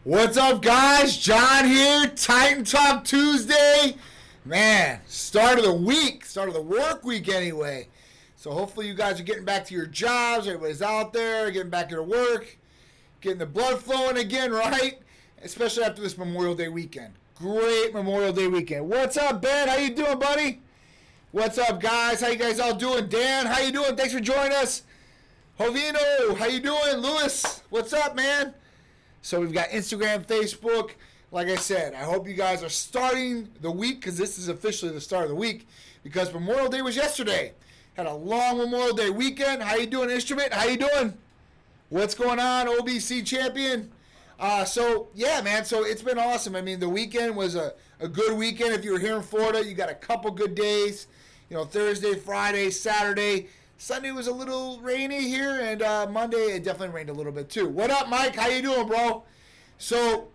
What's up, guys? John here, Titan Talk Tuesday. Man, start of the week, start of the work week anyway. So hopefully you guys are getting back to your jobs. Everybody's out there, getting back to work, getting the blood flowing again, right? Especially after this Memorial Day weekend. Great Memorial Day weekend. What's up, Ben? How you doing, buddy? What's up, guys? How you guys all doing? Dan, how you doing? Thanks for joining us. Jovino, how you doing? Lewis, what's up, man? So we've got Instagram, Facebook. Like I said, I hope you guys are starting the week because this is officially the start of the week because Memorial Day was yesterday. Had a long Memorial Day weekend. How you doing, Instrument? How you doing? What's going on, OBC champion? So, yeah, man. So it's been awesome. I mean, the weekend was a good weekend. If you were here in Florida, you got a couple good days. You know, Thursday, Friday, Saturday. Sunday was a little rainy here, and Monday it definitely rained a little bit too. What up, Mike? How you doing, bro? So,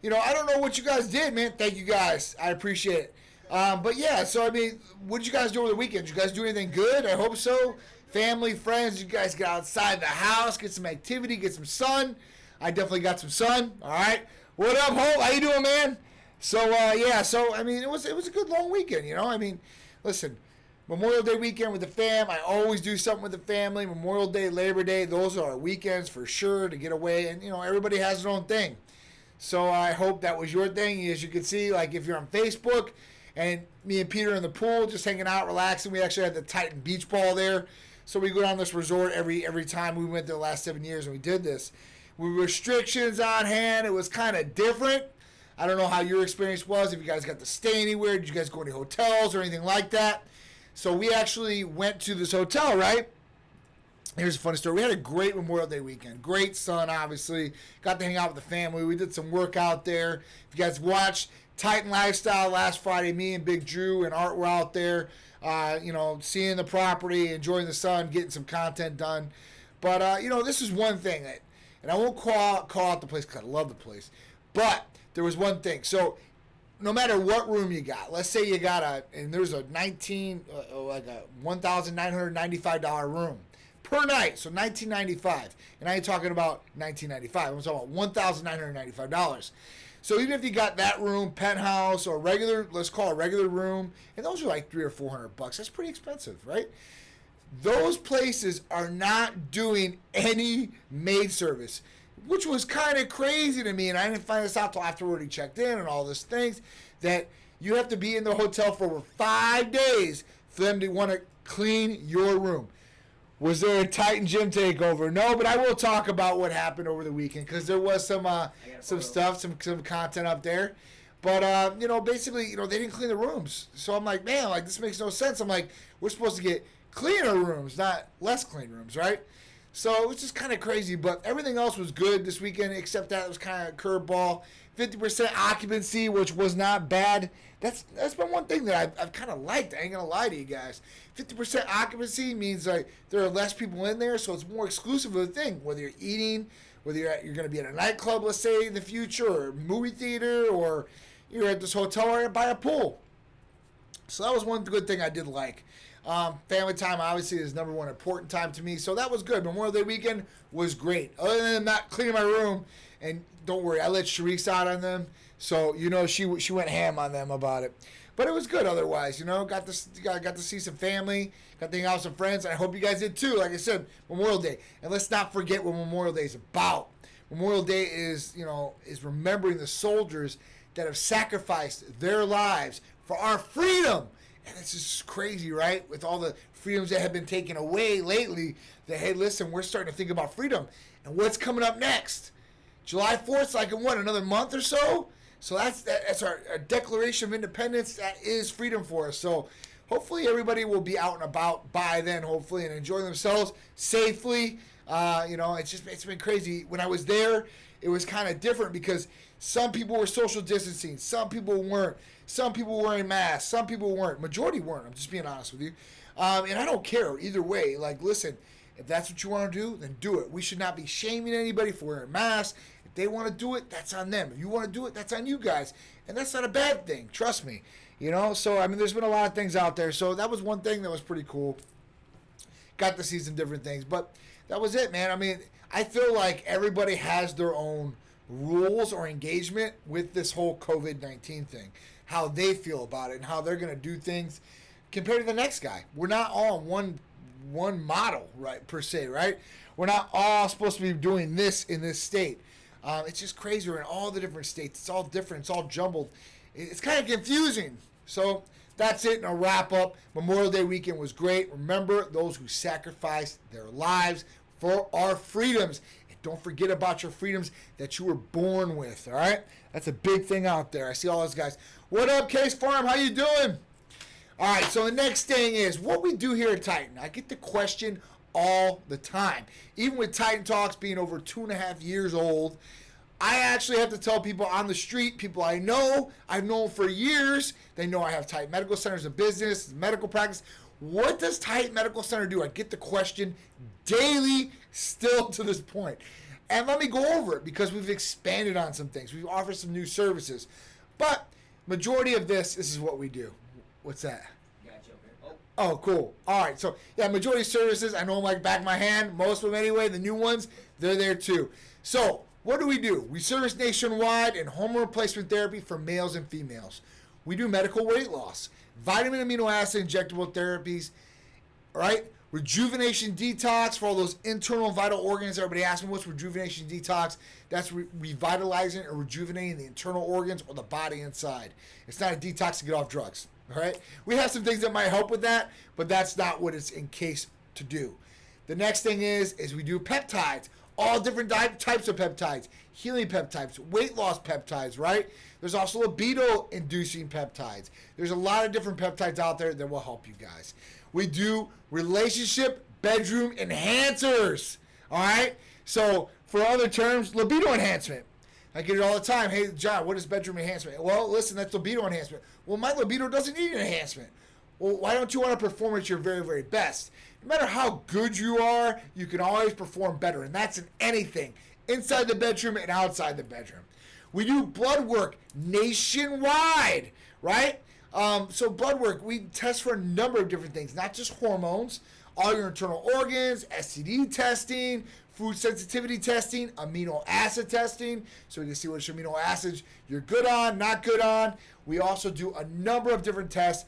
you know, I don't know what you guys did, man. Thank you guys. I appreciate it. But yeah, so I mean, what did you guys do over the weekend? Did you guys do anything good? I hope so. Family, friends, you guys get outside the house, get some activity, get some sun. I definitely got some sun. All right. What up, Hope? How you doing, man? So yeah, so I mean, it was a good long weekend, you know. I mean, listen. Memorial Day weekend with the fam. I always do something with the family. Memorial Day, Labor Day, those are our weekends for sure to get away. And, you know, everybody has their own thing. So I hope that was your thing. As you can see, like if you're on Facebook and me and Peter in the pool just hanging out, relaxing. We actually had the Titan beach ball there. So we go down this resort every time we went there the last 7 years and we did this. With restrictions on hand, it was kind of different. I don't know how your experience was. If you guys got to stay anywhere. Did you guys go to hotels or anything like that? So we actually went to this hotel, right? Here's a funny story. We had a great Memorial Day weekend. Great sun, obviously. Got to hang out with the family. We did some work out there. If you guys watched Titan Lifestyle last Friday, me and Big Drew and Art were out there, you know, seeing the property, enjoying the sun, getting some content done. But, you know, this is one thing. And I won't call out the place because I love the place. But there was one thing. So no matter what room you got, let's say you got and there's a $1,995 room per night, so $1,995, and I ain't talking about $1,995. I'm talking about $1,995. So even if you got that room, penthouse, or regular, let's call it a regular room, and those are like $300 or $400. That's pretty expensive, right? Those places are not doing any maid service, which was kind of crazy to me, and I didn't find this out till after we already checked in and all these things, that you have to be in the hotel for over 5 days for them to want to clean your room. Was there a Titan gym takeover? No, but I will talk about what happened over the weekend because there was some stuff, some content up there. But, you know, basically, you know, they didn't clean the rooms. So I'm like, man, like, this makes no sense. I'm like, we're supposed to get cleaner rooms, not less clean rooms, right? So it was just kind of crazy, but everything else was good this weekend, except that it was kind of a curveball. 50% occupancy, which was not bad. That's been one thing that I've kind of liked. I ain't going to lie to you guys. 50% occupancy means like there are less people in there, so it's more exclusive of the thing. Whether you're eating, whether you're going to be at a nightclub, let's say, in the future, or a movie theater, or you're at this hotel or by a pool. So that was one good thing I did like. Family time obviously is number one important time to me, so that was good. Memorial Day weekend was great. Other than not cleaning my room, and don't worry, I let Sharice out on them, so you know she went ham on them about it. But it was good otherwise, you know. Got to see some family, got to hang out with some friends, and I hope you guys did too. Like I said, Memorial Day, and let's not forget what Memorial Day is about. Memorial Day is remembering the soldiers that have sacrificed their lives for our freedom. And it's just crazy, right? With all the freedoms that have been taken away lately, that, hey, listen, we're starting to think about freedom. And what's coming up next? July 4th, like in what, another month or so? So that's our Declaration of Independence. That is freedom for us. So hopefully everybody will be out and about by then, hopefully, and enjoy themselves safely. You know, it's been crazy. When I was there, it was kind of different because some people were social distancing. Some people weren't. Some people were wearing masks. Some people weren't. Majority weren't. I'm just being honest with you. And I don't care either way. Like, listen, if that's what you want to do, then do it. We should not be shaming anybody for wearing masks. If they want to do it, that's on them. If you want to do it, that's on you guys. And that's not a bad thing. Trust me. You know? So, I mean, there's been a lot of things out there. So that was one thing that was pretty cool. Got to see some different things. But that was it, man. I mean, I feel like everybody has their own rules or engagement with this whole COVID-19 thing, how they feel about it and how they're going to do things compared to the next guy. We're not all one model, right, per se, right? We're not all supposed to be doing this in this state. It's just crazy. We're in all the different states. It's all different. It's all jumbled. It's kind of confusing. So that's it in a wrap up. Memorial Day weekend was great. Remember those who sacrificed their lives for our freedoms. And don't forget about your freedoms that you were born with, all right? That's a big thing out there. I see all those guys. What up, Case Farm? How you doing? All right, so the next thing is what we do here at Titan. I get the question all the time. Even with Titan Talks being over 2.5 years old, I actually have to tell people on the street, people I've known for years, they know I have Titan Medical Center as a business, medical practice. What does Titan Medical Center do? I get the question daily still to this point. And let me go over it because we've expanded on some things. We've offered some new services. But majority of this is what we do. What's that? Oh, cool. All right. So, yeah, majority of services, I know them like back of my hand. Most of them anyway. The new ones, they're there too. So, what do? We service nationwide and hormone replacement therapy for males and females. We do medical weight loss, vitamin amino acid injectable therapies, right? Rejuvenation detox for all those internal vital organs. Everybody asks me what's rejuvenation detox. That's revitalizing or rejuvenating the internal organs or the body inside. It's not a detox to get off drugs. All right, we have some things that might help with that, but that's not what it's encased to do. The next thing is we do peptides, all different types of peptides, healing peptides, weight loss peptides, right? There's also libido-inducing peptides. There's a lot of different peptides out there that will help you guys. We do relationship bedroom enhancers, all right? So for other terms, libido enhancement. I get it all the time. Hey, John, what is bedroom enhancement? Well, listen, that's libido enhancement. Well, my libido doesn't need an enhancement. Well, why don't you want to perform at your very, very best? No matter how good you are, you can always perform better. And that's in anything, inside the bedroom and outside the bedroom. We do blood work nationwide, right? So blood work, we test for a number of different things, not just hormones, all your internal organs, STD testing, food sensitivity testing, amino acid testing, so we can see which amino acids you're good on, not good on. We also do a number of different tests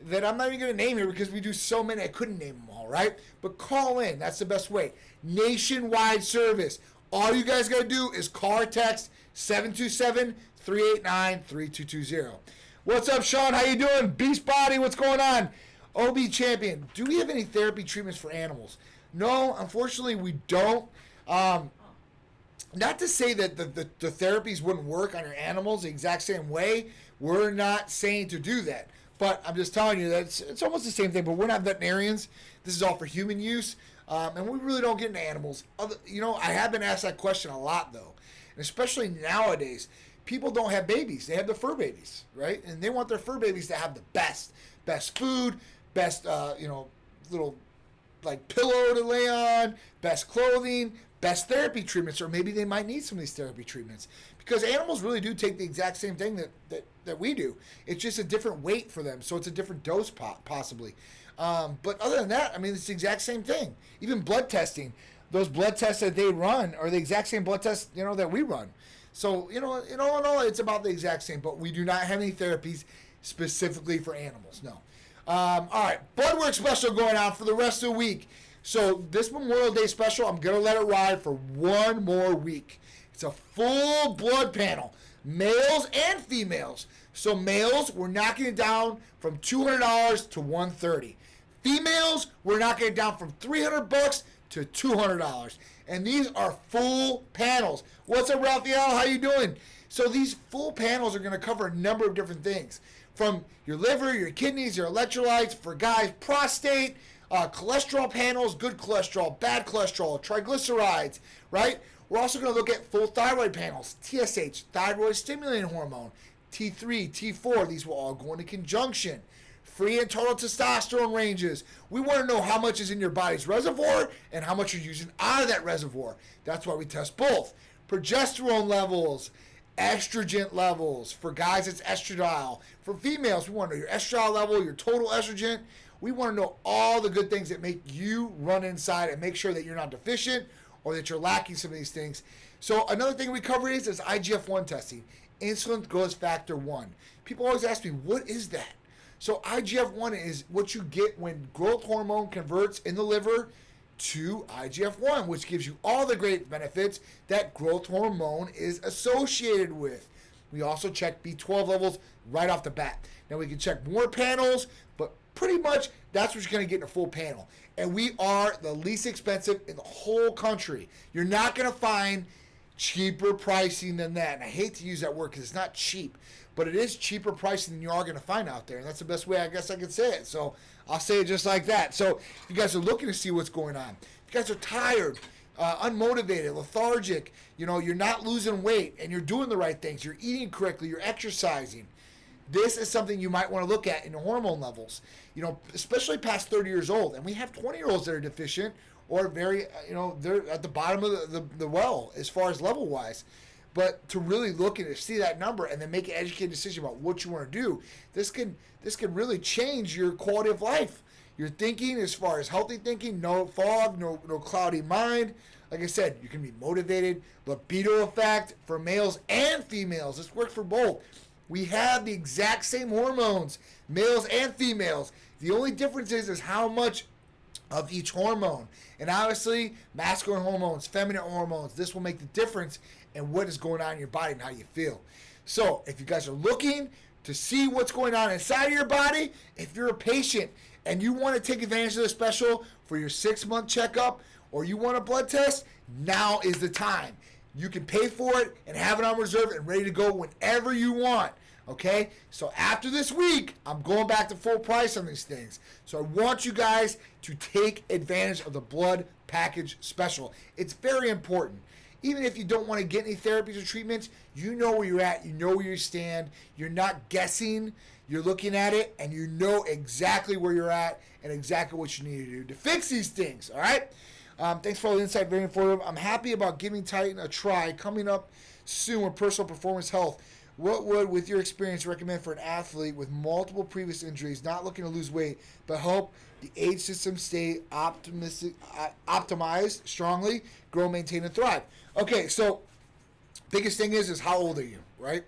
that I'm not even going to name here because we do so many, I couldn't name them all, right? But call in, that's the best way. Nationwide service. All you guys got to do is call or text 727-389-3220. What's up, Sean? How you doing? Beast Body, what's going on? OB Champion, do we have any therapy treatments for animals? No, unfortunately, we don't. Not to say that the therapies wouldn't work on your animals the exact same way. We're not saying to do that. But I'm just telling you that it's almost the same thing. But we're not veterinarians. This is all for human use. And we really don't get into animals. I have been asked that question a lot, though. And especially nowadays, people don't have babies. They have the fur babies, right? And they want their fur babies to have the best food, best, little like pillow to lay on, best clothing, best therapy treatments, or maybe they might need some of these therapy treatments because animals really do take the exact same thing that we do. It's just a different weight for them, so it's a different dose possibly. But other than that, I mean, it's the exact same thing. Even blood testing, those blood tests that they run are the exact same blood tests that we run. So in all, it's about the exact same. But we do not have any therapies specifically for animals. No. All right, blood work special going on for the rest of the week. So this Memorial Day special, I'm going to let it ride for one more week. It's a full blood panel, males and females. So males, we're knocking it down from $200 to $130. Females, we're knocking it down from $300 to $200. And these are full panels. What's up, Raphael? How you doing? So these full panels are going to cover a number of different things. From your liver, your kidneys, your electrolytes, for guys, prostate, cholesterol panels, good cholesterol, bad cholesterol, triglycerides, right? We're also going to look at full thyroid panels, TSH, thyroid stimulating hormone, T3, T4. These will all go into conjunction. Free and total testosterone ranges. We want to know how much is in your body's reservoir and how much you're using out of that reservoir. That's why we test both. Progesterone levels, estrogen levels. For guys, it's estradiol. For females, we want to know your estradiol level, your total estrogen. We want to know all the good things that make you run inside and make sure that you're not deficient or that you're lacking some of these things. So another thing we cover is IGF-1 testing, insulin growth factor 1. People always ask me, what is that? So IGF-1 is what you get when growth hormone converts in the liver to IGF-1, which gives you all the great benefits that growth hormone is associated with. We also check B12 levels right off the bat. Now we can check more panels, but pretty much that's what you're going to get in a full panel. And we are the least expensive in the whole country. You're not going to find cheaper pricing than that. And I hate to use that word because it's not cheap, but it is cheaper pricing than you are going to find out there. And that's the best way I guess I could say it. So I'll say it just like that. So if you guys are looking to see what's going on, if you guys are tired, unmotivated, lethargic, you're not losing weight and you're doing the right things, you're eating correctly, you're exercising, this is something you might want to look at in the hormone levels, especially past 30 years old. And we have 20-year-olds that are deficient or very, they're at the bottom of the well as far as level-wise. But to really look and see that number and then make an educated decision about what you want to do, this can really change your quality of life. Your thinking as far as healthy thinking, no fog, no cloudy mind. Like I said, you can be motivated. Libido effect for males and females. This works for both. We have the exact same hormones, males and females. The only difference is how much of each hormone. And obviously, masculine hormones, feminine hormones, this will make the difference in what is going on in your body and how you feel. So, if you guys are looking to see what's going on inside of your body, if you're a patient and you want to take advantage of the special for your 6-month checkup or you want a blood test, now is the time. You can pay for it and have it on reserve and ready to go whenever you want. Okay? So after this week, I'm going back to full price on these things. So I want you guys to take advantage of the blood package special. It's very important. Even if you don't want to get any therapies or treatments, you know where you're at, you know where you stand, you're not guessing, you're looking at it, and you know exactly where you're at and exactly what you need to do to fix these things, all right? Thanks for all the insight, very informative. I'm happy about giving Titan a try coming up soon with personal performance health. What would, with your experience, recommend for an athlete with multiple previous injuries, not looking to lose weight, but help the age system stay optimized strongly, grow, maintain, and thrive? Okay, so biggest thing is how old are you, right?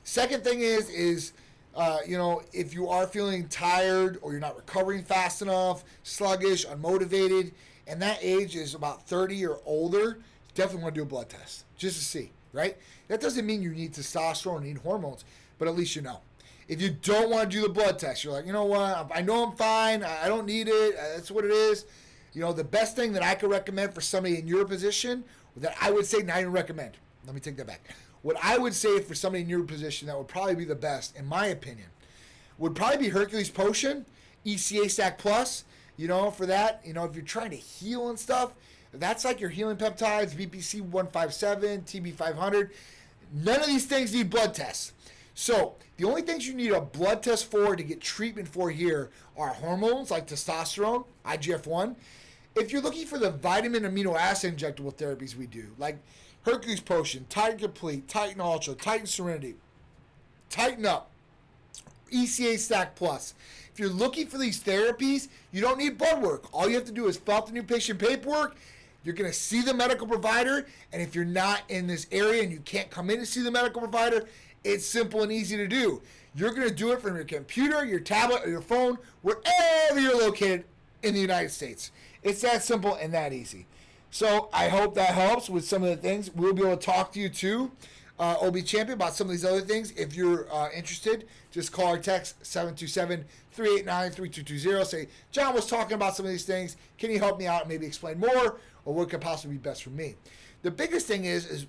Second thing is if you are feeling tired or you're not recovering fast enough, sluggish, unmotivated, and that age is about 30 or older, definitely want to do a blood test just to see, right? That doesn't mean you need testosterone or need hormones, but at least you know. If you don't want to do the blood test, you're like, you know what, I know I'm fine, I don't need it, that's what it is. The best thing that I could recommend for somebody in your position, that I would say not even recommend, let me take that back. What I would say for somebody in your position that would probably be the best, in my opinion, would probably be Hercules Potion, ECA Stack Plus, for that, if you're trying to heal and stuff, that's like your healing peptides, VPC 157, TB 500. None of these things need blood tests. So the only things you need a blood test for to get treatment for here are hormones like testosterone, IGF-1. If you're looking for the vitamin amino acid injectable therapies we do, like Hercules Potion, Titan Complete, Titan Ultra, Titan Serenity, Tighten Up, ECA Stack Plus. If you're looking for these therapies, you don't need blood work. All you have to do is fill out the new patient paperwork. You're going to see the medical provider, and if you're not in this area and you can't come in to see the medical provider, it's simple and easy to do. You're going to do it from your computer, your tablet, or your phone, wherever you're located in the United States. It's that simple and that easy. So I hope that helps with some of the things. We'll be able to talk to you too, OB Champion, about some of these other things. If you're interested, just call or text 727-389-3220. Say, John was talking about some of these things. Can you help me out and maybe explain more, or what could possibly be best for me? The biggest thing is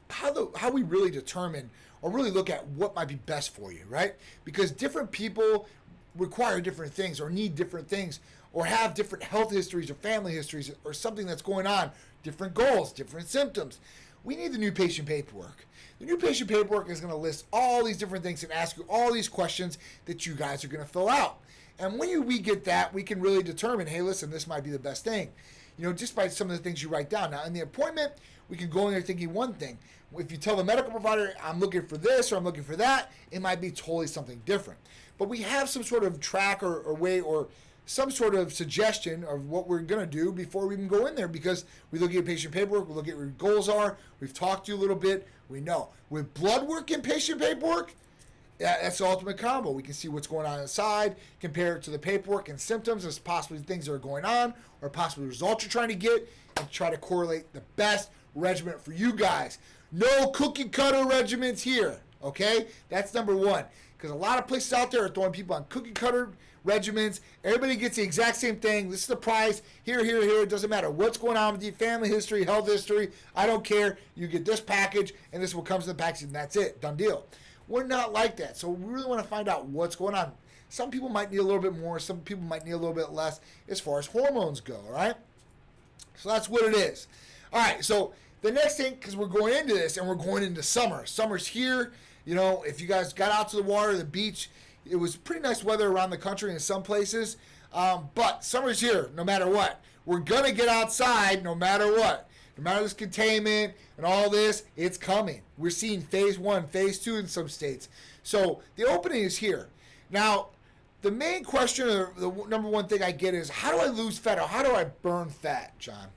how we really determine or really look at what might be best for you, right? Because different people require different things or need different things or have different health histories or family histories or something that's going on, different goals, different symptoms. We need the new patient paperwork. The new patient paperwork is going to list all these different things and ask you all these questions that you guys are going to fill out. And when we get that, we can really determine, hey, listen, this might be the best thing. Just by some of the things you write down. Now, in the appointment, we can go in there thinking one thing. If you tell the medical provider, I'm looking for this or I'm looking for that, it might be totally something different. But we have some sort of track or way or some sort of suggestion of what we're going to do before we even go in there, because we look at your patient paperwork, we look at what your goals are, we've talked to you a little bit, we know. With blood work and patient paperwork, that's the ultimate combo. We can see what's going on inside, compare it to the paperwork and symptoms as possibly things that are going on or possibly results you're trying to get, and try to correlate the best regimen for you guys. No cookie cutter regimens here, okay? That's number one, because a lot of places out there are throwing people on cookie cutter regimens. Everybody gets the exact same thing. This is the price. Here. It doesn't matter what's going on with you, family history, health history. I don't care. You get this package, and this is what comes in the package, and that's it. Done deal. We're not like that. So we really want to find out what's going on. Some people might need a little bit more. Some people might need a little bit less as far as hormones go, all right? So that's what it is. All right, so the next thing, because we're going into this, and we're going into summer. Summer's here. You know, if you guys got out to the water, the beach, it was pretty nice weather around the country in some places. But summer's here no matter what. We're going to get outside no matter what. No matter this containment and all this, it's coming. We're seeing phase 1, phase 2 in some states. So the opening is here. Now, the main question, or the number one thing I get is, how do I lose fat, or how do I burn fat, John?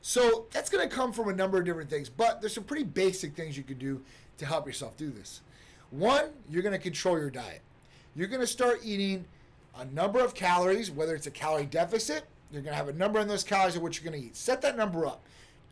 So that's going to come from a number of different things, but there's some pretty basic things you can do to help yourself do this. One, you're going to control your diet. You're going to start eating a number of calories, whether it's a calorie deficit. You're going to have a number on those calories of what you're going to eat. Set that number up.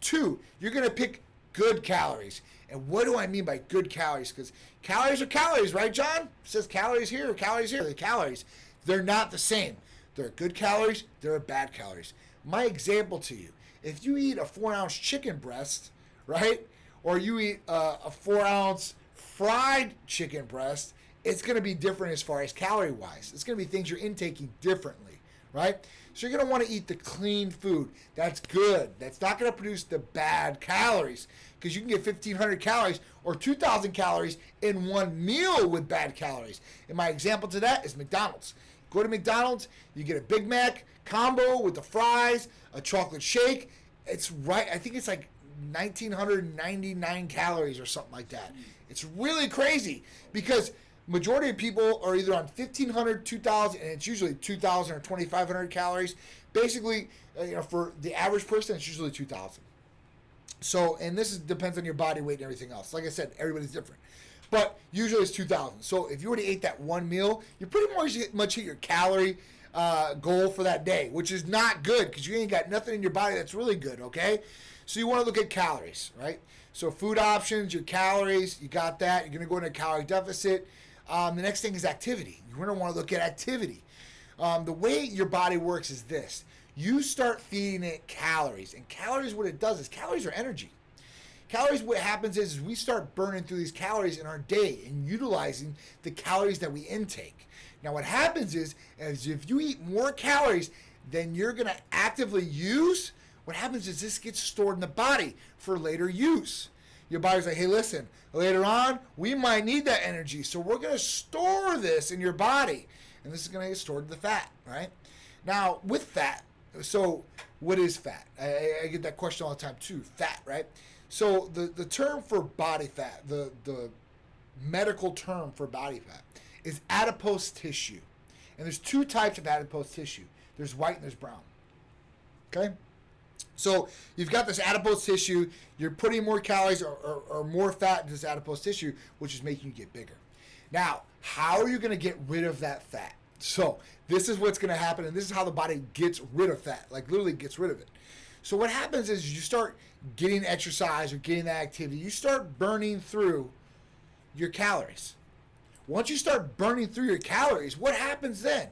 2, you're going to pick good calories. And what do I mean by good calories? Because calories are calories, right, John? It says calories here, calories here. They're calories. They're not the same. There are good calories. There are bad calories. My example to you, if you eat a 4-ounce chicken breast, right, or you eat a 4-ounce fried chicken breast, it's going to be different as far as calorie-wise. It's going to be things you're intaking differently, right? So you're going to want to eat the clean food. That's good. That's not going to produce the bad calories, because you can get 1,500 calories or 2,000 calories in one meal with bad calories. And my example to that is McDonald's. Go to McDonald's, you get a Big Mac combo with the fries, a chocolate shake. It's right, I think it's like 1,999 calories or something like that. It's really crazy, because majority of people are either on 1,500, 2,000, and it's usually 2,000 or 2,500 calories. Basically, for the average person, it's usually 2,000. So, and this depends on your body weight and everything else. Like I said, everybody's different. But usually it's 2,000. So if you already ate that one meal, you pretty much hit your calorie goal for that day, which is not good, because you ain't got nothing in your body that's really good, okay? So you want to look at calories, right? So food options, your calories, you got that. You're going to go into a calorie deficit. The next thing is activity. You're going to want to look at activity. The way your body works is this. You start feeding it calories. And calories, what it does is, calories are energy. Calories, what happens is we start burning through these calories in our day and utilizing the calories that we intake. Now what happens is if you eat more calories than you're going to actively use, what happens is this gets stored in the body for later use. Your body's like, hey, listen, later on, we might need that energy, so we're going to store this in your body. And this is going to get stored in the fat, right? Now, with fat, so what is fat? I get that question all the time too, fat, right? So the term for body fat, the medical term for body fat is adipose tissue. And there's 2 types of adipose tissue. There's white and there's brown, okay? So you've got this adipose tissue, you're putting more calories or more fat into this adipose tissue, which is making you get bigger. Now, how are you going to get rid of that fat? So this is what's going to happen, and this is how the body gets rid of fat, like literally gets rid of it. So what happens is you start getting exercise or getting that activity, you start burning through your calories. Once you start burning through your calories, what happens then?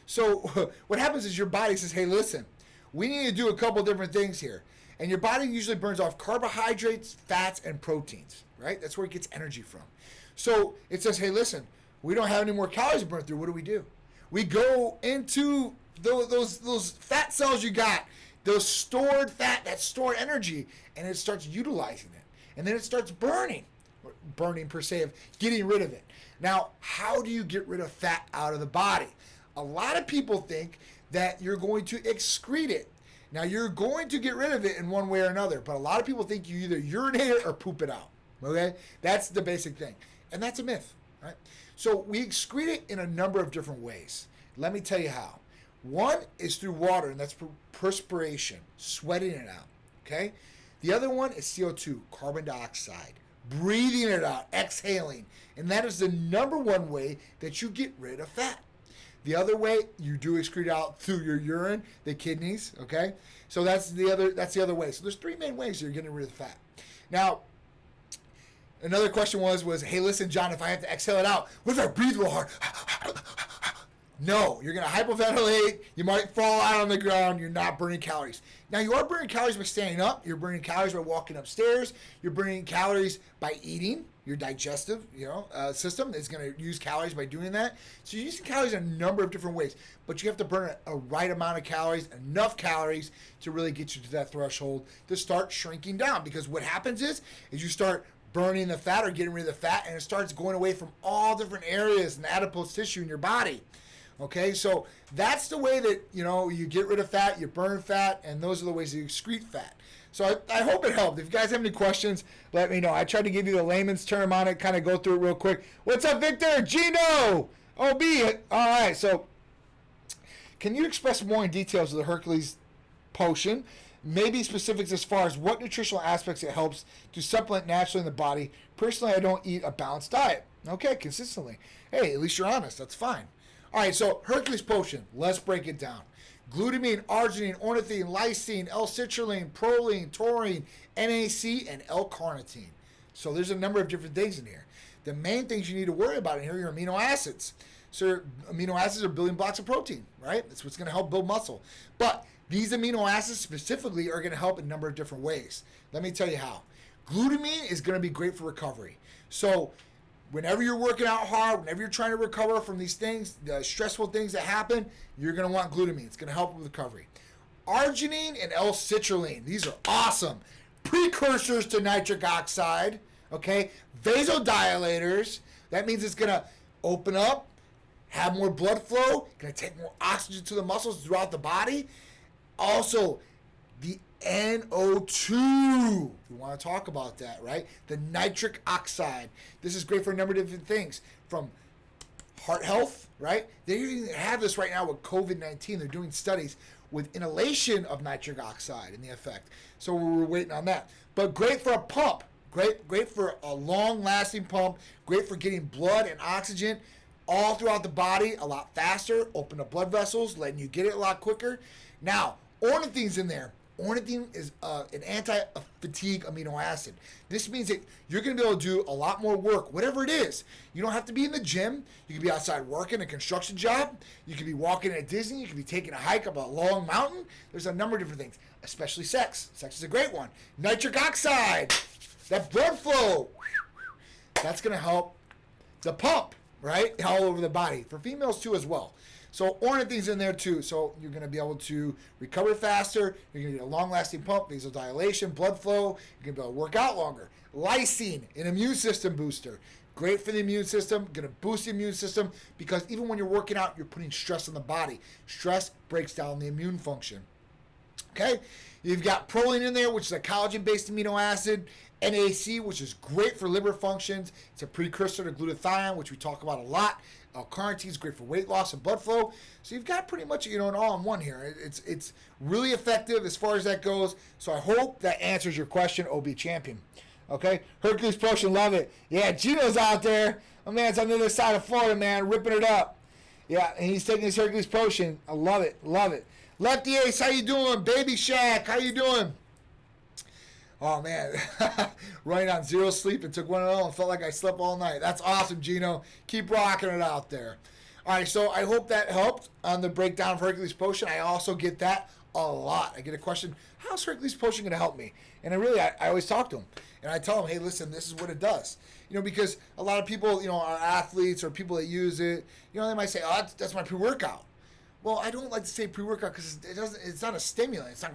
So what happens is your body says, hey, listen, we need to do a couple different things here. And your body usually burns off carbohydrates, fats, and proteins, right? That's where it gets energy from. So it says, hey, listen, we don't have any more calories to burn through. What do? We go into those fat cells you got, those stored fat, that stored energy, and it starts utilizing it. And then it starts burning per se, of getting rid of it. Now, how do you get rid of fat out of the body? A lot of people think that you're going to excrete it. Now, you're going to get rid of it in one way or another, but a lot of people think you either urinate it or poop it out, okay? That's the basic thing, and that's a myth, right? So we excrete it in a number of different ways. Let me tell you how. One is through water, and that's perspiration, sweating it out, okay? The other one is CO2, carbon dioxide, breathing it out, exhaling. And that is the number one way that you get rid of fat. The other way, you do excrete out through your urine, the kidneys, okay? So that's the other way. So there's three main ways you're getting rid of fat. Now, another question was, hey, listen, John, if I have to exhale it out, what if I breathe real hard? No, you're going to hyperventilate. You might fall out on the ground. You're not burning calories. Now, you are burning calories by standing up. You're burning calories by walking upstairs. You're burning calories by eating. Your digestive, system is going to use calories by doing that. So you're using calories in a number of different ways, but you have to burn a right amount of calories, enough calories to really get you to that threshold to start shrinking down. Because what happens is you start burning the fat or getting rid of the fat, and it starts going away from all different areas in the adipose tissue in your body. Okay, so that's the way that, you get rid of fat, you burn fat, and those are the ways you excrete fat. So I hope it helped. If you guys have any questions, let me know. I tried to give you the layman's term on it, kind of go through it real quick. What's up, Victor? Gino! OB! All right, so can you express more in details of the Hercules potion? Maybe specifics as far as what nutritional aspects it helps to supplement naturally in the body. Personally, I don't eat a balanced diet. Okay, consistently. Hey, at least you're honest. That's fine. All right, so Hercules potion. Let's break it down. Glutamine, arginine, ornithine, lysine, L-citrulline, proline, taurine, NAC, and L-carnitine. So there's a number of different things in here. The main things you need to worry about in here are your amino acids. So amino acids are building blocks of protein, right? That's what's going to help build muscle. But these amino acids specifically are going to help in a number of different ways. Let me tell you how. Glutamine is going to be great for recovery. So whenever you're working out hard, whenever you're trying to recover from these things, the stressful things that happen, you're going to want glutamine. It's going to help with recovery. Arginine and L-citrulline. These are awesome. Precursors to nitric oxide, okay? Vasodilators. That means it's going to open up, have more blood flow, going to take more oxygen to the muscles throughout the body. Also, the NO2. We want to talk about that, right? The nitric oxide. This is great for a number of different things, from heart health, right? They even have this right now with COVID-19. They're doing studies with inhalation of nitric oxide and the effect. So we're waiting on that. But great for a pump. Great for a long-lasting pump. Great for getting blood and oxygen all throughout the body a lot faster. Open the blood vessels, letting you get it a lot quicker. Now, ornithine's in there. Ornithine is an anti-fatigue amino acid. This means that you're going to be able to do a lot more work, whatever it is. You don't have to be in the gym. You can be outside working a construction job. You can be walking at Disney. You can be taking a hike up a long mountain. There's a number of different things, especially sex. Sex is a great one. Nitric oxide, that blood flow, that's going to help the pump, right, all over the body. For females, too, as well. So ornithine's in there too. So you're going to be able to recover faster. You're going to get a long-lasting pump, vasodilation, blood flow. You're going to be able to work out longer. Lysine, an immune system booster. Great for the immune system. Going to boost the immune system because even when you're working out, you're putting stress on the body. Stress breaks down the immune function. Okay? You've got proline in there, which is a collagen-based amino acid. NAC, which is great for liver functions. It's a precursor to glutathione, which we talk about a lot. L-carnitine is great for weight loss and blood flow. So you've got pretty much an all-in-one here. It's really effective as far as that goes. So I hope that answers your question, OB Champion. Okay? Hercules Potion, love it. Yeah, Gino's out there. My man's on the other side of Florida, man, ripping it up. Yeah, and he's taking his Hercules Potion. I love it. Love it. Lefty Ace, how you doing? Baby Shack, how you doing? Oh, man. Running on zero sleep and took one of all and felt like I slept all night. That's awesome, Gino. Keep rocking it out there. All right, so I hope that helped on the breakdown of Hercules Potion. I also get that a lot. I get a question, how's Hercules Potion going to help me? And I always talk to them. And I tell them, hey, listen, this is what it does. Because a lot of people, are athletes or people that use it. They might say, oh, that's my pre-workout. Well, I don't like to say pre-workout because it's not a stimulant. It's not,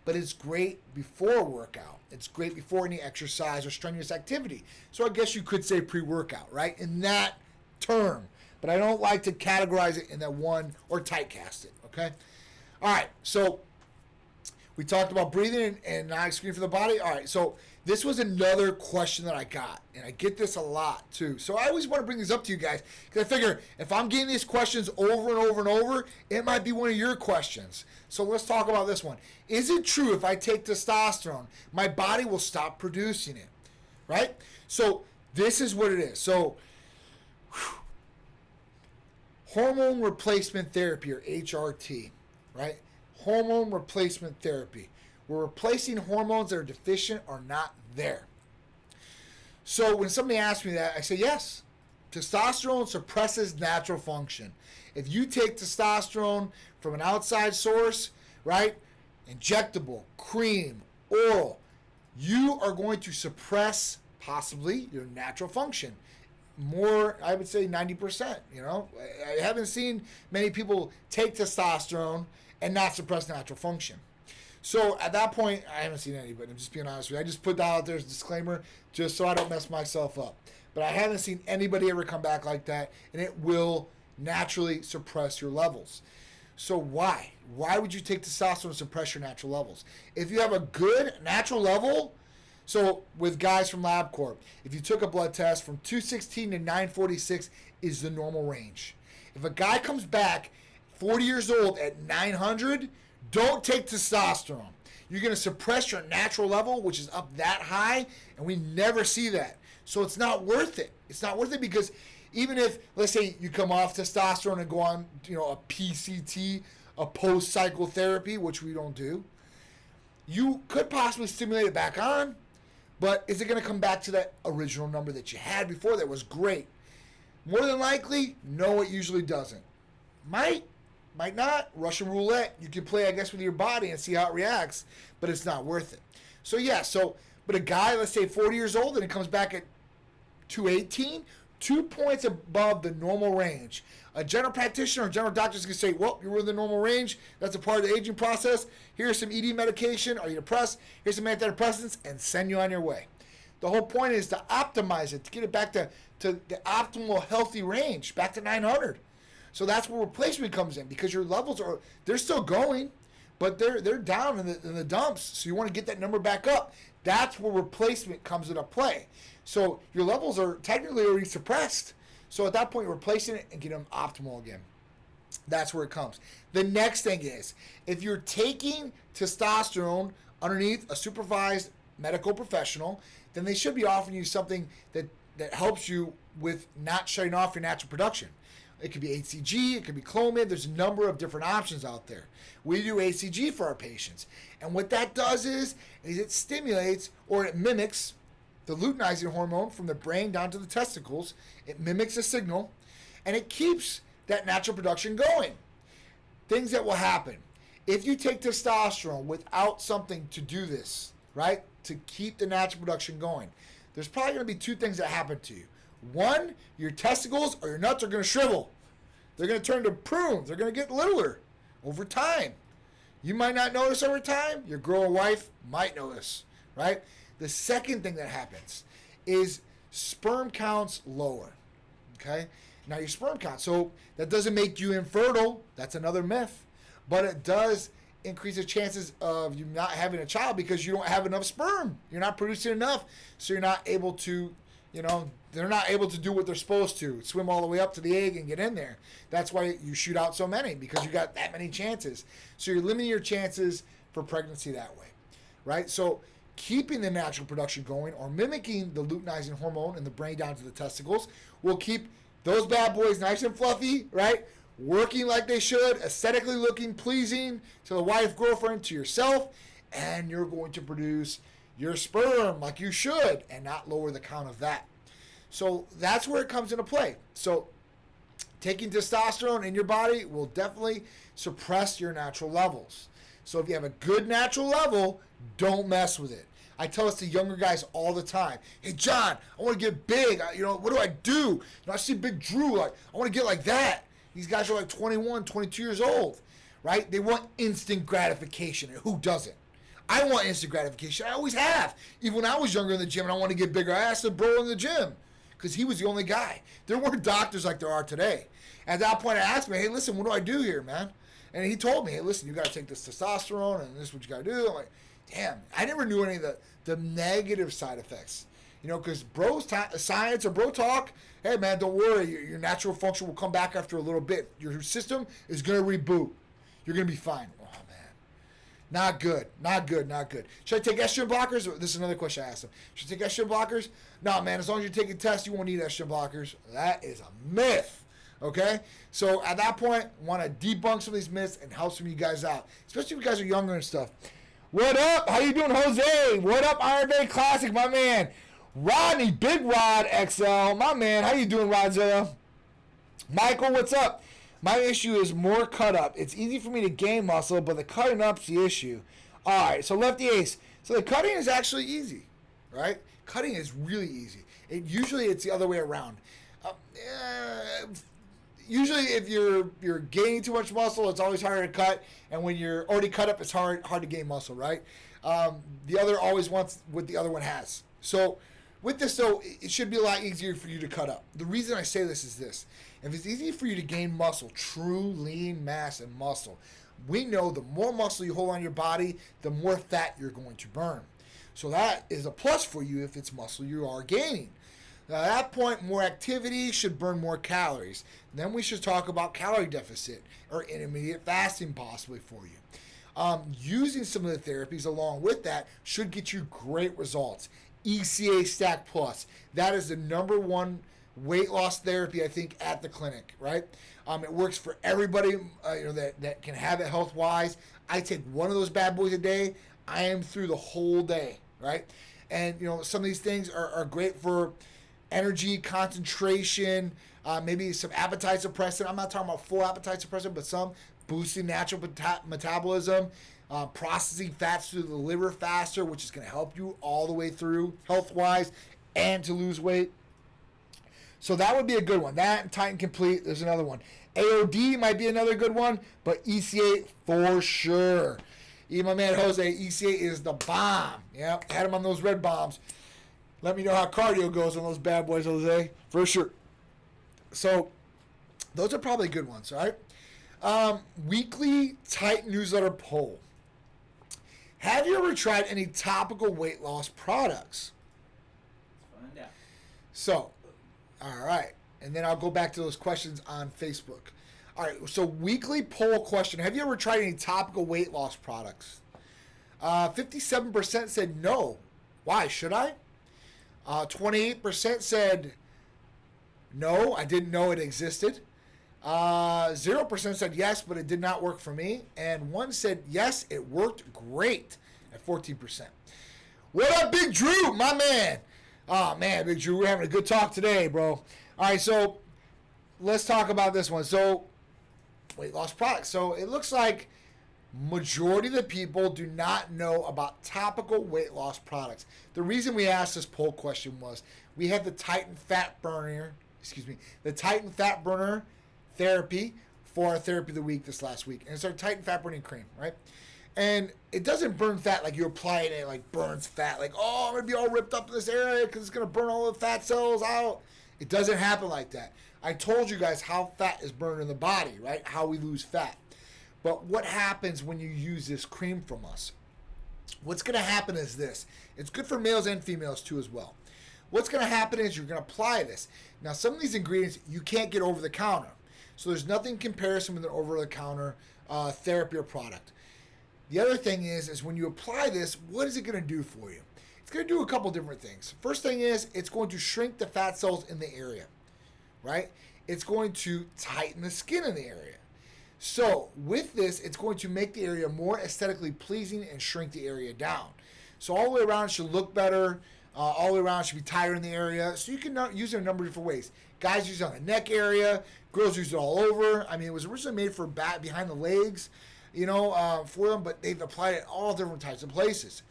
but it's great before workout. It's great before any exercise or strenuous activity. So I guess you could say pre-workout, right? In that term. But I don't like to categorize it in that one or typecast it, okay? All right, so we talked about breathing and not excreting for the body. All right, so this was another question that I got, and I get this a lot too. So I always want to bring this up to you guys because I figure if I'm getting these questions over and over and over, it might be one of your questions. So let's talk about this one. Is it true if I take testosterone, my body will stop producing it? Right? So this is what it is. So hormone replacement therapy, or HRT, right? Hormone replacement therapy. We're replacing hormones that are deficient or not there. So when somebody asks me that, I say yes. Testosterone suppresses natural function. If you take testosterone from an outside source, right, injectable, cream, oral, you are going to suppress possibly your natural function. More, I would say 90%, you know. I haven't seen many people take testosterone and not suppress natural function. So at that point, I haven't seen anybody. I'm just being honest with you. I just put that out there as a disclaimer just so I don't mess myself up. But I haven't seen anybody ever come back like that, and it will naturally suppress your levels. So why? Why would you take testosterone and suppress your natural levels? If you have a good natural level, so with guys from LabCorp, if you took a blood test from 216 to 946 is the normal range. If a guy comes back 40 years old at 900, don't take testosterone. You're going to suppress your natural level, which is up that high, and we never see that. So it's not worth it. It's not worth it because even if, let's say, you come off testosterone and go on, a PCT, a post-cycle therapy, which we don't do, you could possibly stimulate it back on, but is it going to come back to that original number that you had before that was great? More than likely, no, it usually doesn't. Might not. Russian roulette, you can play, I guess, with your body and see how it reacts, but it's not worth it. So, yeah, but a guy, let's say 40 years old, and he comes back at 218, 2 points above the normal range. A general practitioner or general doctor is going to say, well, you're in the normal range. That's a part of the aging process. Here's some ED medication. Are you depressed? Here's some antidepressants, and send you on your way. The whole point is to optimize it, to get it back to the optimal healthy range, back to 900. So that's where replacement comes in, because your levels they're still going, but they're down in the dumps. So you want to get that number back up. That's where replacement comes into play. So your levels are technically already suppressed. So at that point, you're replacing it and get them optimal again. That's where it comes. The next thing is, if you're taking testosterone underneath a supervised medical professional, then they should be offering you something that helps you with not shutting off your natural production. It could be HCG, it could be Clomid. There's a number of different options out there. We do HCG for our patients. And what that does is it stimulates, or it mimics, the luteinizing hormone from the brain down to the testicles. It mimics a signal, and it keeps that natural production going. Things that will happen. If you take testosterone without something to do this, right, to keep the natural production going, there's probably going to be two things that happen to you. One, your testicles or your nuts are going to shrivel. They're going to turn to prunes. They're going to get littler over time. You might not notice over time. Your girl or wife might notice, right? The second thing that happens is sperm counts lower, okay? Now your sperm count, so that doesn't make you infertile. That's another myth. But it does increase the chances of you not having a child because you don't have enough sperm. You're not producing enough, so you're not able to, they're not able to do what they're supposed to, swim all the way up to the egg and get in there. That's why you shoot out so many, because you got that many chances. So you're limiting your chances for pregnancy that way, right? So keeping the natural production going or mimicking the luteinizing hormone in the brain down to the testicles will keep those bad boys nice and fluffy, right? Working like they should, aesthetically looking pleasing to the wife, girlfriend, to yourself, and you're going to produce your sperm like you should and not lower the count of that. So that's where it comes into play. So taking testosterone in your body will definitely suppress your natural levels. So if you have a good natural level, don't mess with it. I tell this to younger guys all the time. Hey, John, I want to get big. What do I do? I see Big Drew. I want to get like that. These guys are like 21, 22 years old, right? They want instant gratification. And who doesn't? I want instant gratification. I always have. Even when I was younger in the gym and I wanted to get bigger, I asked the bro in the gym because he was the only guy. There weren't doctors like there are today. At that point, I asked him, hey, listen, what do I do here, man? And he told me, hey, listen, you got to take this testosterone and this is what you got to do. I'm like, damn, I never knew any of the negative side effects. You know, because science or bro talk, hey man, don't worry, your natural function will come back after a little bit. Your system is going to reboot. You're going to be fine. Oh man, not good. Should I take estrogen blockers? This is another question I asked him. Should I take estrogen blockers? No man, as long as you're taking tests, you won't need estrogen blockers. That is a myth. Okay, so at that point, want to debunk some of these myths and help some of you guys out, especially if you guys are younger and stuff. What up? How you doing, Jose? What up, Iron Bay Classic, my man? Rodney, Big Rod XL, my man. How you doing, Rodzilla? Michael, what's up? My issue is more cut up. It's easy for me to gain muscle, but the cutting up's the issue. All right, so Lefty Ace. So the cutting is actually easy, right? Cutting is really easy. Usually it's the other way around. Usually if you're gaining too much muscle, it's always harder to cut, and when you're already cut up, it's hard to gain muscle, right? The other always wants what the other one has. So with this, though, it should be a lot easier for you to cut up. The reason I say this is this. If it's easy for you to gain muscle, true lean mass and muscle, we know the more muscle you hold on your body, the more fat you're going to burn. So that is a plus for you if it's muscle you are gaining. Now, at that point, more activity should burn more calories. Then we should talk about calorie deficit or intermediate fasting possibly for you. Using some of the therapies along with that should get you great results. ECA Stack Plus, that is the number one weight loss therapy, I think, at the clinic, right? It works for everybody that can have it health-wise. I take one of those bad boys a day. I am through the whole day, right? And, some of these things are great for energy, concentration, maybe some appetite suppressant. I'm not talking about full appetite suppressant, but some boosting natural metabolism, processing fats through the liver faster, which is going to help you all the way through health-wise and to lose weight. So that would be a good one. That and Titan Complete, there's another one. AOD might be another good one, but ECA for sure. Even my man Jose, ECA is the bomb. Yep, had him on those red bombs. Let me know how cardio goes on those bad boys, Jose, for sure. So those are probably good ones, all right? Weekly Titan newsletter poll. Have you ever tried any topical weight loss products? Let's find out. So, all right. And then I'll go back to those questions on Facebook. All right, so weekly poll question. Have you ever tried any topical weight loss products? 57% said no. Why? Should I? 28% said no, I didn't know it existed. 0% said yes, but it did not work for me. And 1 said yes, it worked great at 14%. What up, Big Drew, my man? Oh, man, Big Drew, we're having a good talk today, bro. All right, so let's talk about this one. So weight loss products. So it looks like majority of the people do not know about topical weight loss products. The reason we asked this poll question was we had the Titan Fat Burner therapy for our therapy of the week this last week. And it's our Titan Fat Burning Cream, right? And it doesn't burn fat like you apply it and it like burns fat. Like, oh, I'm going to be all ripped up in this area because it's going to burn all the fat cells out. It doesn't happen like that. I told you guys how fat is burned in the body, right? How we lose fat. But what happens when you use this cream from us? What's going to happen is this. It's good for males and females too as well. What's going to happen is you're going to apply this. Now, some of these ingredients you can't get over the counter. So there's nothing in comparison with an over-the-counter therapy or product. The other thing is when you apply this, what is it going to do for you? It's going to do a couple different things. First thing is it's going to shrink the fat cells in the area, right? It's going to tighten the skin in the area. So with this, it's going to make the area more aesthetically pleasing and shrink the area down. So all the way around it should look better. All the way around it should be tighter in the area. So you can use it in a number of different ways. Guys use it on the neck area. Girls use it all over. I mean, it was originally made for behind the legs, for them, but they've applied it all different types of places.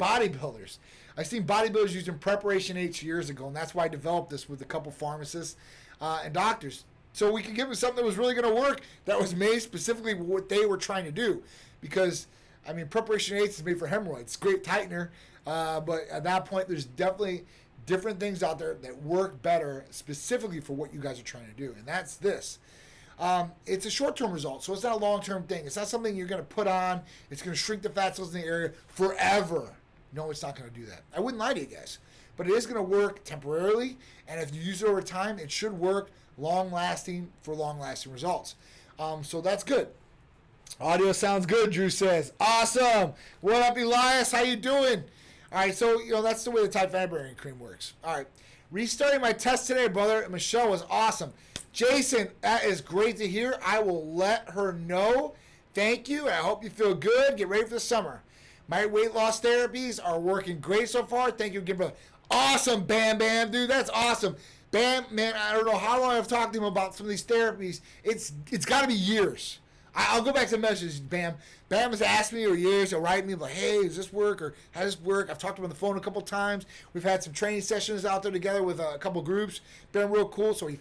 Bodybuilders. I've seen bodybuilders using Preparation H years ago, and that's why I developed this with a couple pharmacists and doctors. So we could give them something that was really going to work, that was made specifically what they were trying to do. Because, I mean, Preparation H is made for hemorrhoids. It's a great tightener, but at that point, there's definitely different things out there that work better specifically for what you guys are trying to do, and that's this. It's a short-term result, so it's not a long-term thing. It's not something you're going to put on. It's going to shrink the fat cells in the area forever. No, it's not going to do that. I wouldn't lie to you guys. But it is going to work temporarily, and if you use it over time, it should work long-lasting for long-lasting results. So that's good. Audio sounds good, Drew says. Awesome. What up, Elias? How you doing? All right, so, that's the way the Tide Fat Burning Cream works. All right. Restarting my test today, brother. Michelle was awesome. Jason, that is great to hear. I will let her know. Thank you. I hope you feel good. Get ready for the summer. My weight loss therapies are working great so far. Thank you again, brother. Awesome, Bam Bam, dude. That's awesome. Bam, man, I don't know how long I've talked to him about some of these therapies. It's got to be years. I'll go back to the messages, Bam. Bam has asked me for years. He'll write me like, hey, does this work? Or how does this work? I've talked to him on the phone a couple times. We've had some training sessions out there together with a couple groups. Been real cool. So he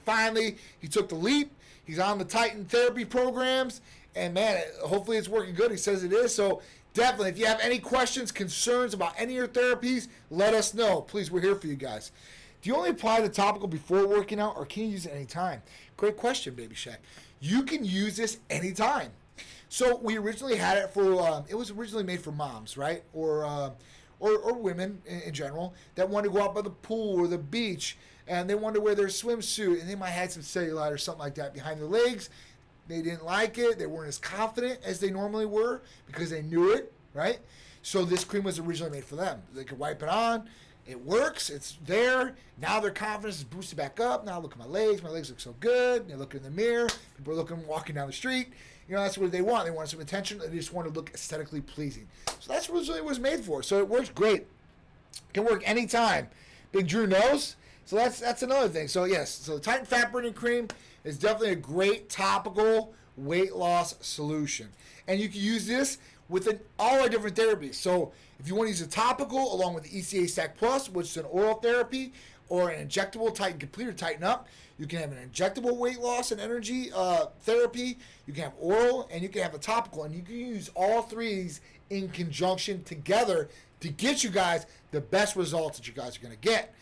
took the leap. He's on the Titan therapy programs. And, man, hopefully it's working good. He says it is. So definitely, if you have any questions, concerns about any of your therapies, let us know. Please, we're here for you guys. Do you only apply the topical before working out, or can you use it anytime? Great question, Baby Shack. You can use this anytime. So we originally had it for, it was originally made for moms, right? Or women in general that wanted to go out by the pool or the beach, and they wanted to wear their swimsuit, and they might have some cellulite or something like that behind their legs. They didn't like it. They weren't as confident as they normally were because they knew it, right? So this cream was originally made for them. They could wipe it on. It works. It's there. Now their confidence is boosted back up. Now look at my legs. My legs look so good. They look in the mirror. People are looking, walking down the street. That's what they want. They want some attention. They just want to look aesthetically pleasing. So that's what it was made for. So it works great. It can work anytime. Big Drew knows. So that's another thing. So yes, so the Titan Fat Burning Cream is definitely a great topical weight loss solution. And you can use this with all our different therapies. So if you want to use a topical along with the ECA Stack Plus, which is an oral therapy, or an injectable Titan Complete or Tighten Up, you can have an injectable weight loss and energy therapy. You can have oral, and you can have a topical. And you can use all three of these in conjunction together to get you guys the best results that you guys are going to get.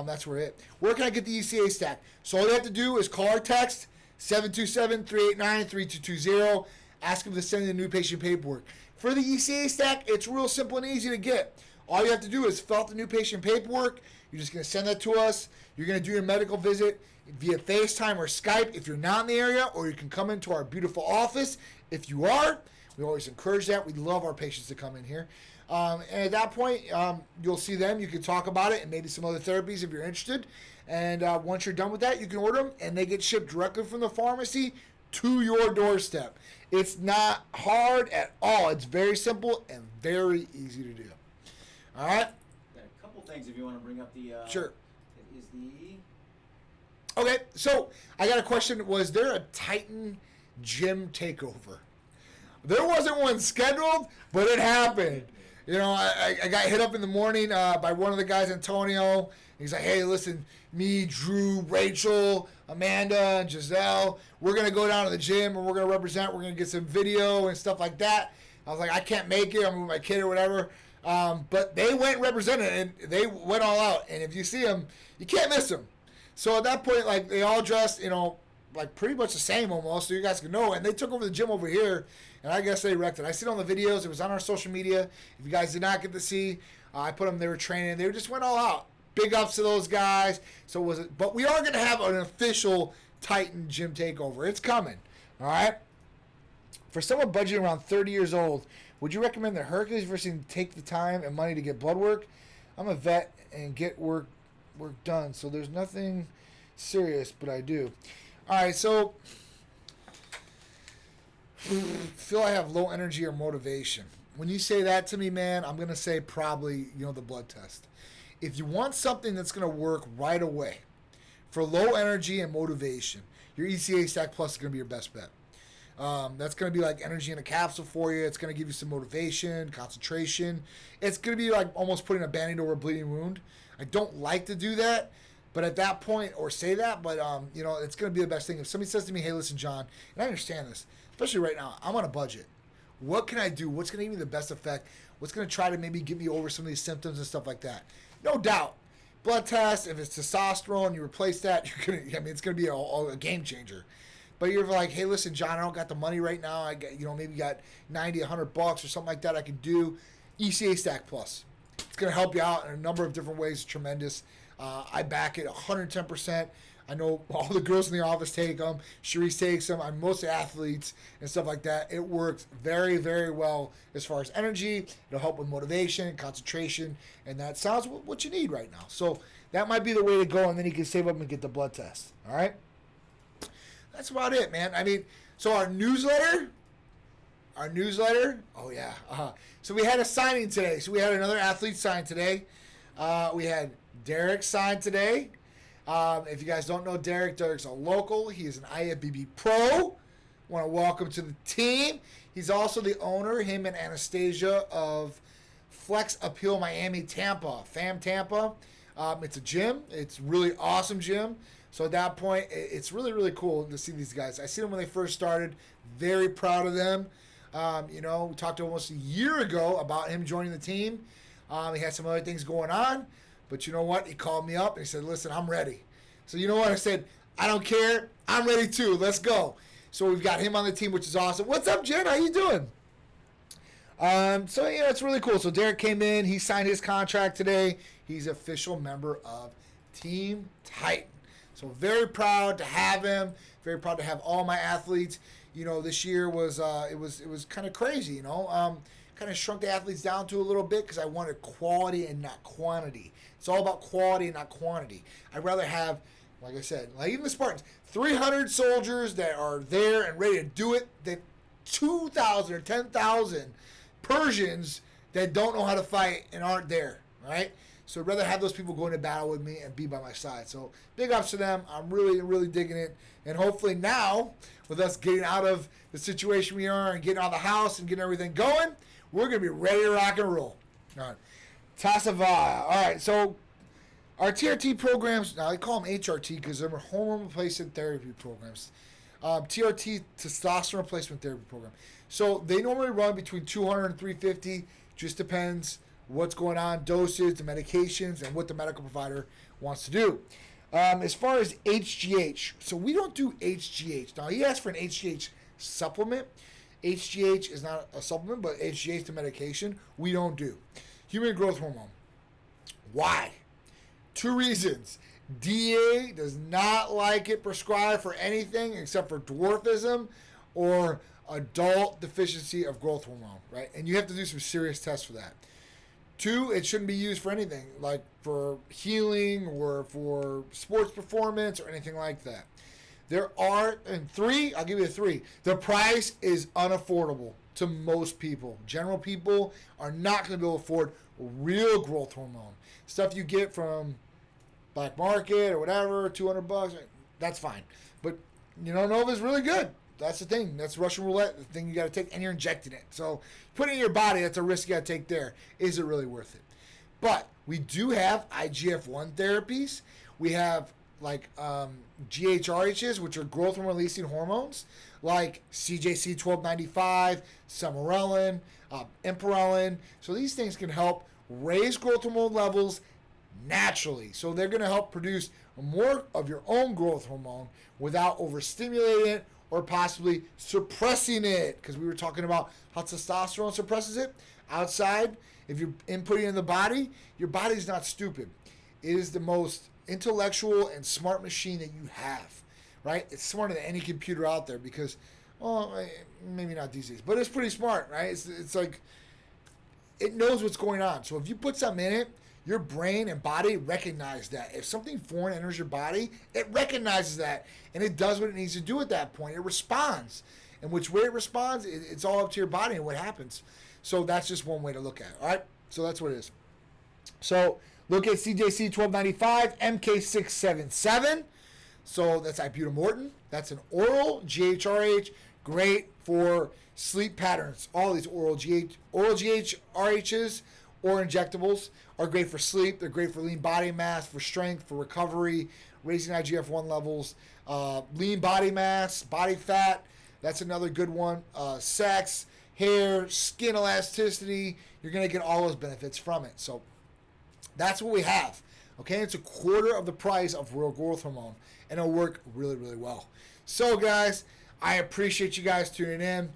That's where can I get the ECA Stack? So all you have to do is call or text 727-389-3220. Ask them to send you the new patient paperwork. For the ECA Stack, it's real simple and easy to get. All you have to do is fill out the new patient paperwork. You're just going to send that to us. You're going to do your medical visit via FaceTime or Skype if you're not in the area, or you can come into our beautiful office if you are. We always encourage that. We love our patients to come in here. And at that point, you'll see them. You can talk about it and maybe some other therapies if you're interested. And once you're done with that, you can order them, and they get shipped directly from the pharmacy to your doorstep. It's not hard at all. It's very simple and very easy to do. All right? Got a couple things if you want to bring up the... Sure. Is the... Okay, so I got a question. Was there a Titan gym takeover? There wasn't one scheduled, but it happened. I got hit up in the morning by one of the guys, Antonio. He's like, hey, listen, me, Drew, Rachel, Amanda, and Giselle, we're going to go down to the gym and we're going to represent. We're going to get some video and stuff like that. I was like, I can't make it. I'm with my kid or whatever. But they went represented, and they went all out. And if you see them, you can't miss them. So at that point, like, they all dressed, like pretty much the same almost, so you guys can know. And they took over the gym over here, and I guess they wrecked it. I see it on the videos. It was on our social media. If you guys did not get to see, I put them. They were training. They just went all out. Big ups to those guys. But we are going to have an official Titan gym takeover. It's coming. All right? For someone budgeting around 30 years old, would you recommend the Hercules versus take the time and money to get blood work? I'm a vet and get work done, so there's nothing serious, but I do. All right, so feel I have low energy or motivation. When you say that to me, man, I'm going to say probably, the blood test. If you want something that's going to work right away for low energy and motivation, your ECA Stack Plus is going to be your best bet. That's going to be like energy in a capsule for you. It's going to give you some motivation, concentration. It's going to be like almost putting a Band-Aid over a bleeding wound. I don't like to do that, but at that point, or say that, but it's going to be the best thing. If somebody says to me, hey, listen, John, and I understand this, especially right now, I'm on a budget. What can I do? What's going to give me the best effect? What's going to try to maybe get me over some of these symptoms and stuff like that? No doubt. Blood test, if it's testosterone, you replace that, it's going to be a game changer. but you're like, hey, listen, John, I don't got the money right now. I got, maybe got 90, $100 or something like that I can do. ECA Stack Plus. It's going to help you out in a number of different ways. It's tremendous. I back it 110%. I know all the girls in the office take them. Cherise takes them. I'm mostly athletes and stuff like that. It works very, very well as far as energy. It'll help with motivation, concentration, and that sounds what you need right now. So that might be the way to go, and then you can save up and get the blood test. All right? That's about it, man. I mean, so our newsletter, oh, yeah. So we had a signing today. So we had another athlete sign today. We had Derek sign today. If you guys don't know Derek's a local. He is an IFBB pro. Want to welcome to the team. He's also the owner, him and Anastasia, of Flex Appeal Miami Tampa, FAM Tampa. It's a gym. It's really awesome gym. So at that point, it's really, really cool to see these guys. I seen them when they first started. Very proud of them. We talked almost a year ago about him joining the team. He had some other things going on. But you know what? He called me up and he said, listen, I'm ready. So you know what? I said, I don't care. I'm ready too. Let's go. So we've got him on the team, which is awesome. What's up, Jen? How you doing? It's really cool. So Derek came in. He signed his contract today. He's an official member of Team Titan. So very proud to have him. Very proud to have all my athletes. This year was it was kind of crazy. Kind of shrunk the athletes down to a little bit because I wanted quality and not quantity. It's all about quality and not quantity. I'd rather have, like I said, like even the Spartans, 300 soldiers that are there and ready to do it than 2,000 or 10,000 Persians that don't know how to fight and aren't there, right? So I'd rather have those people go into battle with me and be by my side. So big ups to them. I'm really, really digging it. And hopefully now, with us getting out of the situation we are and getting out of the house and getting everything going, we're going to be ready to rock and roll. All right. Tasavaya. All right, so our TRT programs, now I call them HRT because they're hormone replacement therapy programs. TRT, testosterone replacement therapy program. So they normally run between 200 and 350. Just depends what's going on, dosage, the medications, and what the medical provider wants to do. As far as HGH, so we don't do HGH. Now, he asked for an HGH supplement. HGH is not a supplement, but HGH is the medication. We don't do. Human growth hormone. Why? 2 reasons. DA does not like it prescribed for anything except for dwarfism or adult deficiency of growth hormone, right? And you have to do some serious tests for that. 2, it shouldn't be used for anything, like for healing or for sports performance or anything like that. And 3, I'll give you a 3. The price is unaffordable to most people. General people are not going to be able to afford real growth hormone. Stuff you get from black market or whatever, $200, that's fine. But you don't know if it's really good. That's the thing. That's Russian roulette, the thing you got to take, and you're injecting it. So put it in your body, that's a risk you got to take there. Is it really worth it? But we do have IGF-1 therapies. We have like GHRHs, which are growth hormone releasing hormones, like CJC 1295, Semerelin, Imperelin. So these things can help raise growth hormone levels naturally. So they're going to help produce more of your own growth hormone without overstimulating it or possibly suppressing it. Because we were talking about how testosterone suppresses it outside. If you're inputting it in the body, your body's not stupid. It is the most intellectual and smart machine that you have, right? It's smarter than any computer out there because, well, maybe not these days, but it's pretty smart, right? It's like, it knows what's going on. So if you put something in it, your brain and body recognize that. If something foreign enters your body, it recognizes that, and it does what it needs to do at that point. It responds. And which way it responds, it's all up to your body and what happens. So that's just one way to look at it, all right? So that's what it is. So look at CJC 1295, MK677. So that's ibutamoren. That's an oral GHRH, great for sleep patterns. All these oral GHRHs or injectables are great for sleep. They're great for lean body mass, for strength, for recovery, raising IGF-1 levels. Lean body mass, body fat, that's another good one. Sex, hair, skin elasticity, you're going to get all those benefits from it. So that's what we have. Okay, it's a quarter of the price of real growth hormone, and it'll work really, really well. So, guys, I appreciate you guys tuning in.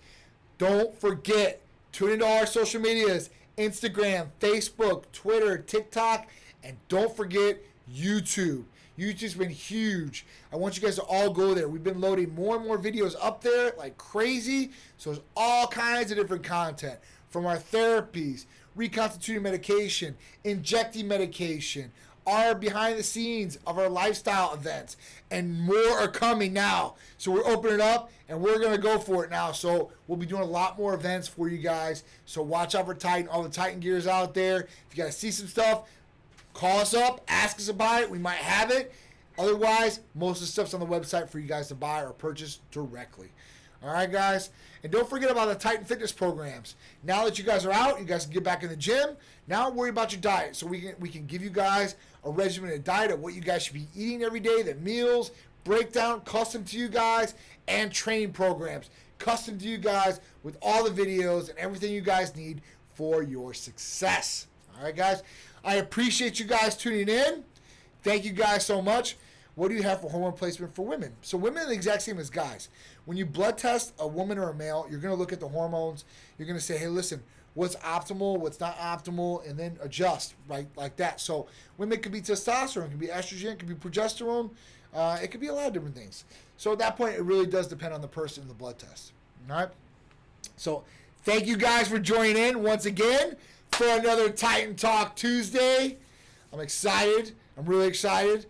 Don't forget, tune into all our social medias, Instagram, Facebook, Twitter, TikTok, and don't forget YouTube. YouTube's been huge. I want you guys to all go there. We've been loading more and more videos up there like crazy. So there's all kinds of different content from our therapies, reconstituting medication, injecting medication, our behind the scenes of our lifestyle events, and more are coming now. So we're opening up and we're going to go for it now. So we'll be doing a lot more events for you guys. So watch out for Titan, all the Titan gears out there. If you got to see some stuff, call us up, ask us about it. We might have it. Otherwise, most of the stuff's on the website for you guys to buy or purchase directly. All right, guys? And don't forget about the Titan Fitness programs. Now that you guys are out, you guys can get back in the gym. Now worry about your diet. So we can give you guys a regimented diet of what you guys should be eating every day, the meals, breakdown, custom to you guys, and training programs. Custom to you guys with all the videos and everything you guys need for your success. All right, guys? I appreciate you guys tuning in. Thank you guys so much. What do you have for hormone replacement for women? So women are the exact same as guys. When you blood test a woman or a male, you're going to look at the hormones. You're going to say, hey, listen, what's optimal, what's not optimal, and then adjust, right, like that. So women could be testosterone, it could be estrogen, it could be progesterone. It could be a lot of different things. So at that point, it really does depend on the person and the blood test. All right? So thank you guys for joining in once again for another Titan Talk Tuesday. I'm excited. I'm really excited.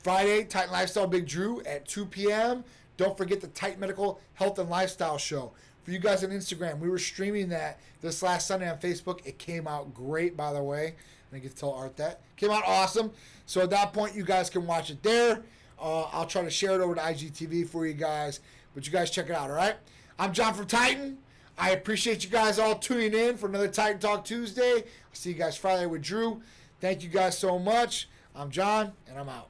Friday, Titan Lifestyle Big Drew at 2 p.m. Don't forget the Titan Medical Health and Lifestyle Show. For you guys on Instagram, we were streaming that this last Sunday on Facebook. It came out great, by the way. I get to tell Art that. Came out awesome. So at that point, you guys can watch it there. I'll try to share it over to IGTV for you guys. But you guys check it out, all right? I'm John from Titan. I appreciate you guys all tuning in for another Titan Talk Tuesday. I'll see you guys Friday with Drew. Thank you guys so much. I'm John, and I'm out.